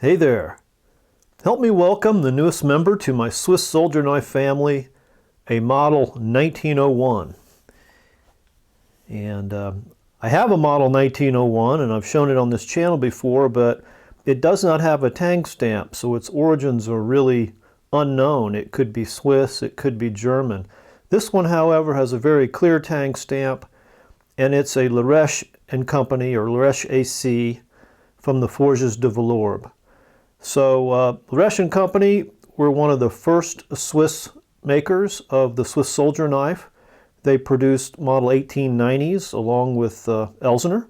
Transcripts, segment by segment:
Hey there! Help me welcome the newest member to my Swiss soldier knife family, a model 1901. And I have a model 1901 and I've shown it on this channel before, but it does not have a tang stamp, so its origins are really unknown. It could be Swiss, it could be German. This one, however, has a very clear tang stamp, and it's a Rarest and Company, or Rarest AC, from the Forges de Valourbe. So Rarest and Company were one of the first Swiss makers of the Swiss soldier knife. They produced model 1890s along with Eidgenosse,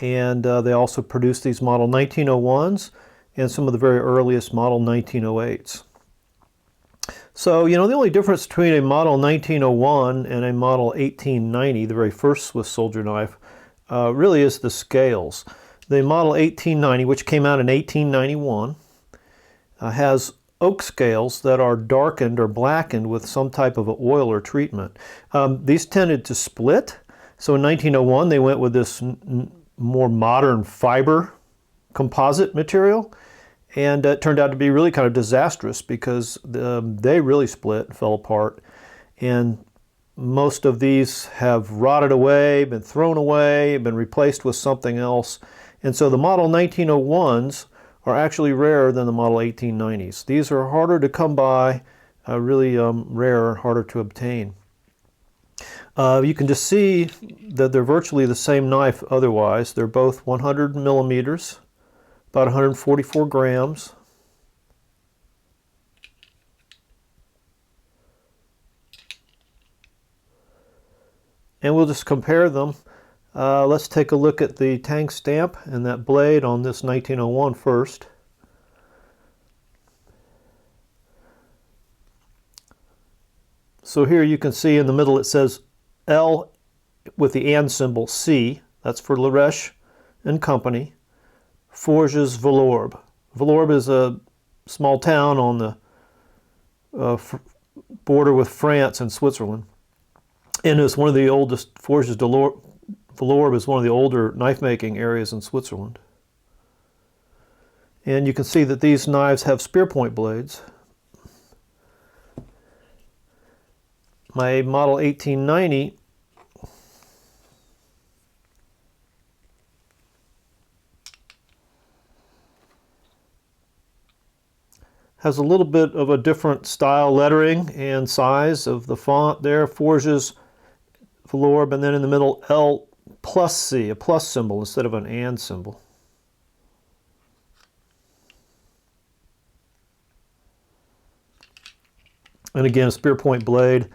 and they also produced these model 1901s and some of the very earliest model 1908s. So, the only difference between a model 1901 and a model 1890, the very first Swiss soldier knife, really is the scales. The model 1890, which came out in 1891, has oak scales that are darkened or blackened with some type of oil or treatment. These tended to split, so in 1901 they went with this more modern fiber composite material, and it turned out to be really kind of disastrous because they really split and fell apart, and most of these have rotted away, been thrown away, been replaced with something else. And so the model 1901s are actually rarer than the model 1890s. These are harder to come by, really rare, harder to obtain. You can just see that they're virtually the same knife otherwise. They're both 100 millimeters, about 144 grams. And we'll just compare them. Let's take a look at the tang stamp and that blade on this 1901 first. So here you can see in the middle it says L with the and symbol, C. That's for Rarest and Company. Forges Valourbe. Valourbe is a small town on the border with France and Switzerland. And it's one of the oldest, Forges de Valourbe is one of the older knife-making areas in Switzerland. And you can see that these knives have spear point blades. My model 1890 has a little bit of a different style lettering and size of the font there, Forges Valourbe, and then in the middle L plus C, a plus symbol instead of an and symbol. And again, a spear point blade.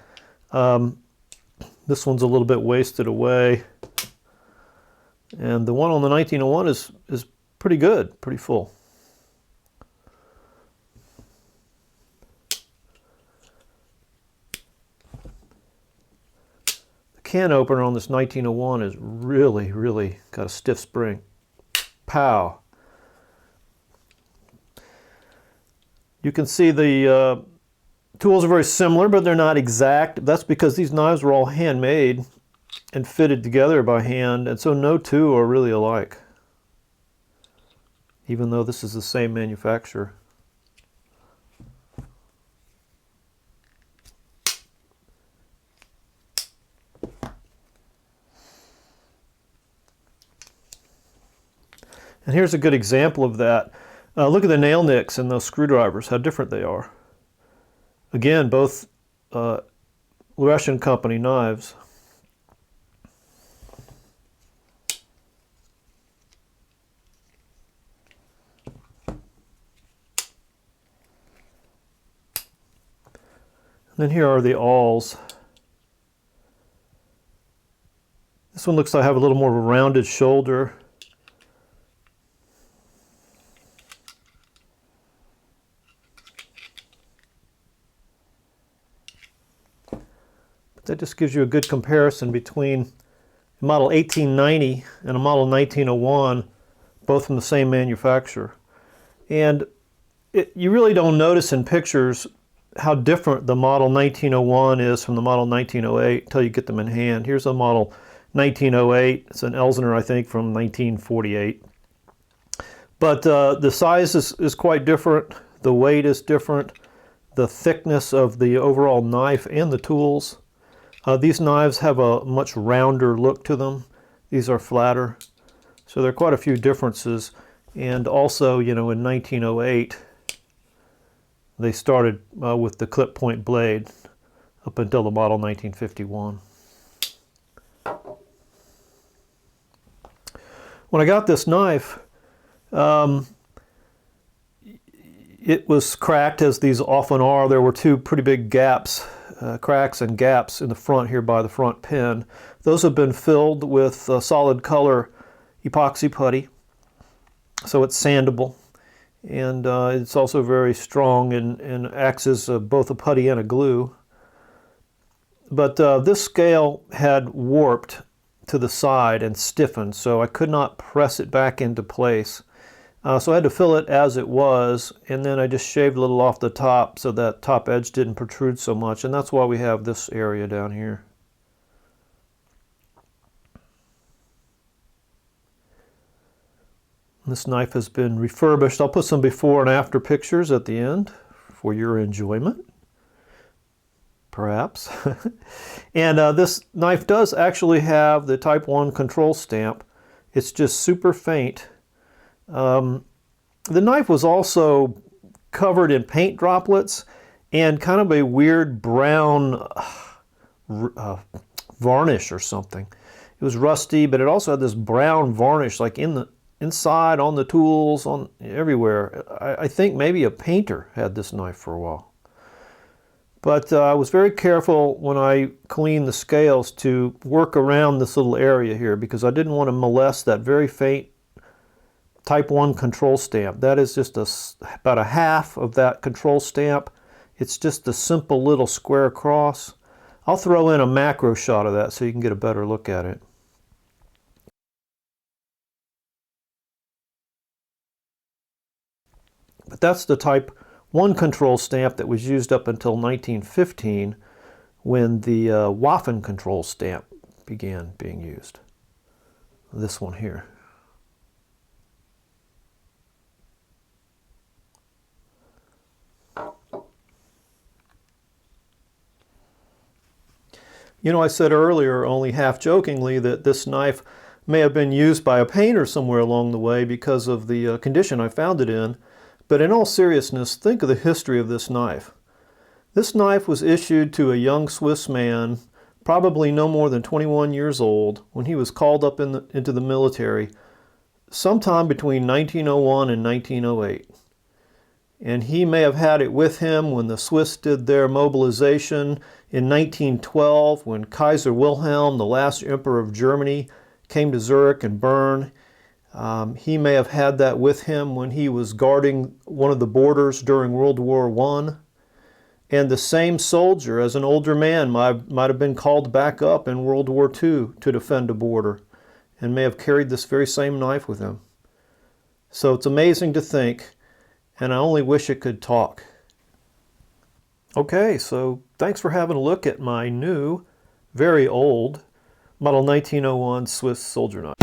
This one's a little bit wasted away. And the one on the 1901 is pretty good, pretty full. Can opener on this 1901 is really got a stiff spring. Pow! You can see the tools are very similar, but they're not exact. That's because these knives were all handmade and fitted together by hand, and so no two are really alike, even though this is the same manufacturer. And here's a good example of that. Look at the nail nicks and those screwdrivers, how different they are. Again, both Rarest and Company knives. And then here are the awls. This one looks like I have a little more of a rounded shoulder. That just gives you a good comparison between a model 1890 and a model 1901, both from the same manufacturer. And you really don't notice in pictures how different the model 1901 is from the model 1908 until you get them in hand. Here's a model 1908. It's an Eidgenosse, I think, from 1948. But the size is quite different. The weight is different. The thickness of the overall knife and the tools. These knives have a much rounder look to them. These are flatter. So there are quite a few differences. And also, you know, in 1908, they started with the clip point blade up until the model 1951. When I got this knife, it was cracked, as these often are. There were two pretty big gaps, cracks and gaps in the front here by the front pin. Those have been filled with solid color epoxy putty, so it's sandable. And it's also very strong and acts as both a putty and a glue. But this scale had warped to the side and stiffened, so I could not press it back into place. So I had to fill it as it was, and then I just shaved a little off the top so that top edge didn't protrude so much, and that's why we have this area down here. This knife has been refurbished. I'll put some before and after pictures at the end for your enjoyment, perhaps. And this knife does actually have the Type 1 control stamp. It's just super faint. The knife was also covered in paint droplets and kind of a weird brown varnish or something. It was rusty, but it also had this brown varnish like in the inside, on the tools, on everywhere. I think maybe a painter had this knife for a while. But I was very careful when I cleaned the scales to work around this little area here because I didn't want to molest that very faint Type 1 control stamp. That is just about a half of that control stamp. It's just a simple little square cross. I'll throw in a macro shot of that so you can get a better look at it. But that's the Type 1 control stamp that was used up until 1915 when the Waffen control stamp began being used. This one here. You know, I said earlier, only half jokingly, that this knife may have been used by a painter somewhere along the way because of the condition I found it in. But in all seriousness, think of the history of this knife. This knife was issued to a young Swiss man, probably no more than 21 years old, when he was called up into the military sometime between 1901 and 1908. And he may have had it with him when the Swiss did their mobilization in 1912, when Kaiser Wilhelm, the last emperor of Germany, came to Zurich and Bern. He may have had that with him when he was guarding one of the borders during World War I. And the same soldier, as an older man, might have been called back up in World War II to defend a border and may have carried this very same knife with him. So it's amazing to think, and I only wish it could talk. Okay, so thanks for having a look at my new, very old, model 1901 Swiss soldier knife.